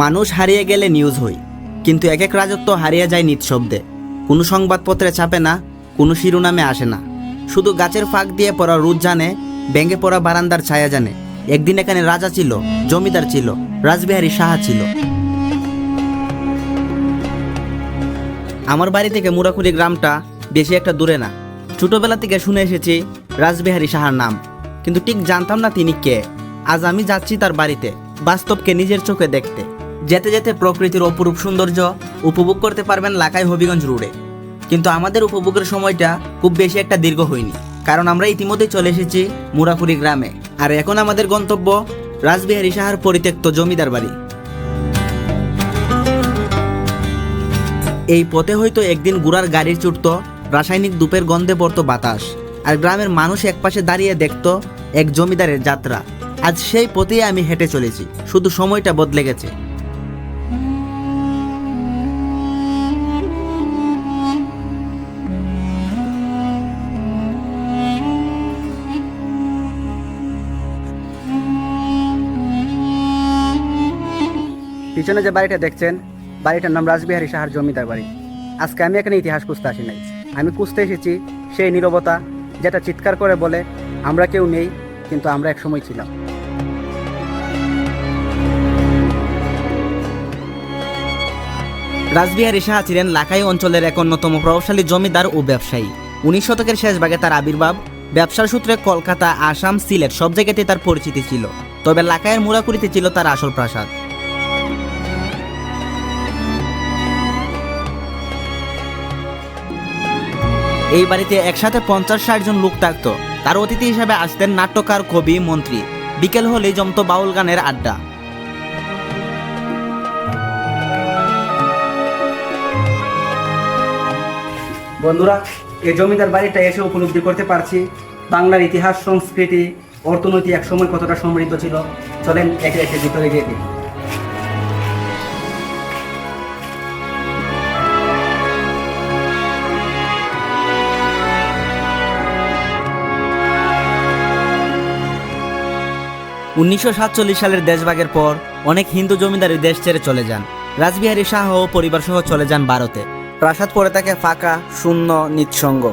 মানুষ হারিয়ে গেলে নিউজ হই, কিন্তু এক এক রাজত্ব হারিয়ে যায় নিঃশব্দে। কোনো সংবাদপত্রে ছাপে না, কোনো শিরোনামে আসে না। শুধু গাছের ফাঁক দিয়ে পড়া রোদ জানে, ভেঙে পড়া বারান্দার ছায়া জানে। একদিন এখানে রাজা ছিল, জমিদার ছিল, রাসবিহারী সাহা ছিল। আমার বাড়ি থেকে মুরাকুড়ি গ্রামটা বেশি একটা দূরে না। ছোটবেলা থেকে শুনে এসেছি রাসবিহারী সাহার নাম, কিন্তু ঠিক জানতাম না তিনি কে। আজ আমি যাচ্ছি তার বাড়িতে, বাস্তবকে নিজের চোখে দেখতে। যেতে যেতে প্রকৃতির অপরূপ সৌন্দর্য উপভোগ করতে পারবেন লাখাই হবিগঞ্জ রোডে। কিন্তু আমাদের উপভোগের সময়টা খুব বেশি একটা দীর্ঘ হয়নি, কারণ আমরা ইতিমধ্যেই চলে এসেছি মুরাকুড়ি গ্রামে। আর এখন আমাদের গন্তব্য রাসবিহারী সাহার পরিত্যক্ত জমিদার বাড়ি। এই পথে হয়তো একদিন গুড়ার গাড়ির ছুটতো, রাসায়নিক ধূপের গন্ধে পড়তো বাতাস, আর গ্রামের মানুষ একপাশে দাঁড়িয়ে দেখতো এক জমিদারের যাত্রা। আজ সেই পথেই আমি হেঁটে চলেছি, শুধু সময়টা বদলে গেছে। পিছনে যে বাড়িটা দেখছেন, বাড়িটার নাম রাসবিহারী সাহার জমিদার বাড়ি। আজকে আমি এখানে ইতিহাস খুঁজতে আসি নাই, আমি খুঁজতে এসেছি সেই নীরবতা, যেটা চিৎকার করে বলে আমরা কেউ নেই, কিন্তু আমরা এক সময় ছিলাম। রাসবিহারী সাহা ছিলেন লাখাই অঞ্চলের এক অন্যতম প্রভাবশালী জমিদার ও ব্যবসায়ী। 19 শতকের শেষ ভাগে তার আবির্ভাব। ব্যবসার সূত্রে কলকাতা, আসাম, সিলেট সব জায়গাতে তার পরিচিতি ছিল। তবে লাখাইয়ের মুরাকুড়িতে ছিল তার আসল প্রাসাদ। এই বাড়িতে একসাথে 50-60 জন লোক থাকতো। তার অতিথি হিসাবে আসতেন নাট্যকার, কবি, মন্ত্রী। বিকেল হলেই জমতো বাউল গানের আড্ডা। বন্ধুরা, এই জমিদার বাড়িটা এসে উপলব্ধি করতে পারছি বাংলার ইতিহাস, সংস্কৃতি, অর্থনীতি একসময় কতটা সমৃদ্ধ ছিল। চলেন একে একে ভিতরে গিয়ে দেখি। (1947 সালের দেশভাগের পর অনেক হিন্দু জমিদারি দেশ ছেড়ে চলে যান। রাসবিহারী শাহ ও পরিবার সহ চলে যান ভারতে। প্রাসাদ পড়ে থাকে ফাঁকা, শূন্য, নিঃসঙ্গ।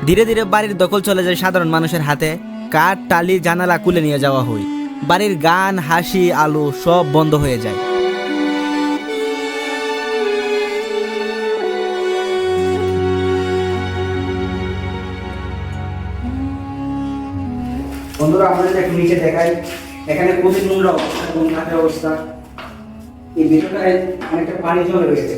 ধীরে ধীরে বাড়ির দখল চলে যায় সাধারণ মানুষের হাতে। কাঠ, টালি, জানালা খুলে নিয়ে যাওয়া হয়। বাড়ির গান, হাসি, আলো সব বন্ধ হয়ে যায়। বন্ধুরা, আমরা যদি একটু নিচে দেখাই, এখানে খুবই নোংরা অবস্থা এবং কাঠের অবস্থা। এই ভিতরটায় অনেকটা পানি জমে রয়েছে।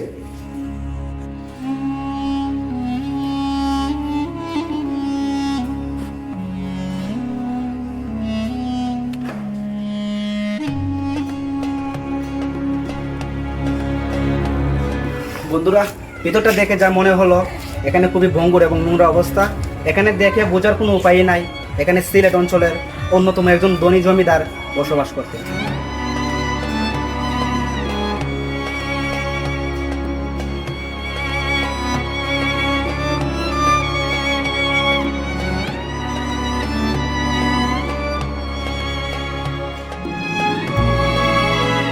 বন্ধুরা, ভিতরটা দেখে যা মনে হলো, এখানে খুবই ভঙ্গুর এবং নোংরা অবস্থা। এখানে দেখে বোঝার কোনো উপায় নাই এখানে সিলেট অঞ্চলের অন্যতম একজন ধনী জমিদার বসবাস করতেন।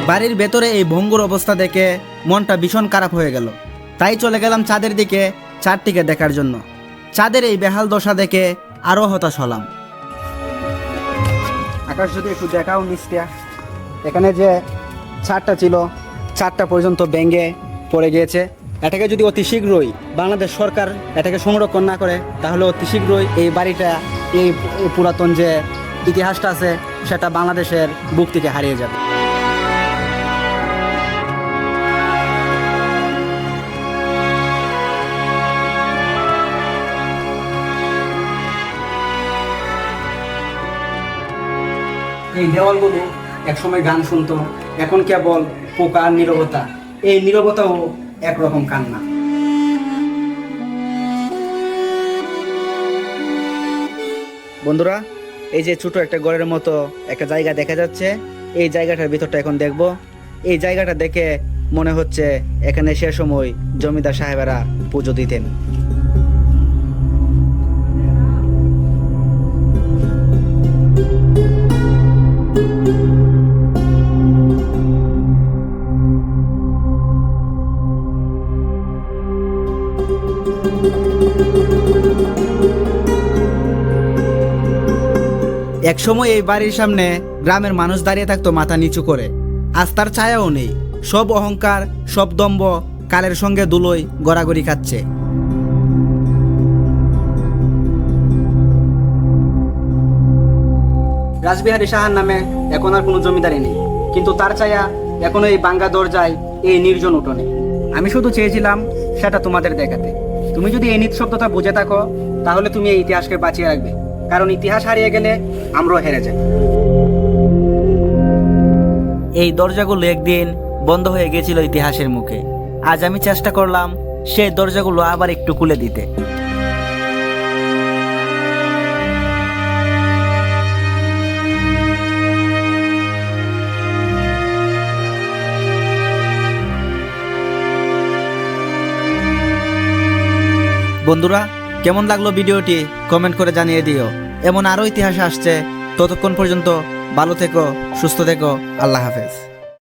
বাড়ির ভেতরে এই ভঙ্গুর অবস্থা দেখে মনটা ভীষণ খারাপ হয়ে গেল। তাই চলে গেলাম চাঁদের দিকে, চাঁদটিকে দেখার জন্য। চাঁদের এই বেহাল দশা দেখে আরো হতাশ হলাম। আকাশ যদি একটু দেখাও নিচটা, এখানে যে ছাদটা ছিল, ছাদটা পর্যন্ত ভেঙে পড়ে গিয়েছে। এটাকে যদি অতি শীঘ্রই বাংলাদেশ সরকার এটাকে সংরক্ষণ না করে, তাহলে অতি শীঘ্রই এই বাড়িটা, এই পুরাতন যে ইতিহাসটা আছে, সেটা বাংলাদেশের বুক থেকে হারিয়ে যাবে। এই দেওয়ালগুলো একসময় গান শুনতো, এখন কেবল পোকা, নীরবতা। এই নীরবতাও একরকম কান্না। বন্ধুরা, এই যে ছোট একটা ঘরের মতো একটা জায়গা দেখা যাচ্ছে, এই জায়গাটার ভিতরটা এখন দেখব। এই জায়গাটা দেখে মনে হচ্ছে এখানে সে সময় জমিদার সাহেবেরা পুজো দিতেন। একসময় এই বাড়ির সামনে গ্রামের মানুষ দাঁড়িয়ে থাকতো মাথা নিচু করে। আজ তার ছায়াও নেই। সব অহংকার, সব দম্ভ কালের সঙ্গে ধুলোয় গড়াগড়ি খাচ্ছে। রাসবিহারী সাহার নামে এখন আর কোনো জমিদারি নেই, কিন্তু তার ছায়া এখনো এই ভাঙ্গা দরজায়, এই নির্জন উঠোনে। আমি শুধু চেয়েছিলাম সেটা তোমাদের দেখাতে। তুমি যদি এই নিঃশব্দতা বুঝে থাকো, তাহলে তুমি এই ইতিহাসকে বাঁচিয়ে রাখবে, কারণ ইতিহাস হারিয়ে গেলে আমরাও হেরে যাই। এই দরজাগুলো একদিন বন্ধ হয়ে গেছিল ইতিহাসের মুখে। আজ আমি চেষ্টা করলাম সেই দরজাগুলো আবার একটু খুলে দিতে। বন্ধুরা, কেমন লাগলো ভিডিওটি কমেন্ট করে জানিয়ে দিও। এমন আরও ইতিহাস আসছে। ততক্ষণ পর্যন্ত ভালো থেকো, সুস্থ থেকো। আল্লাহ হাফেজ।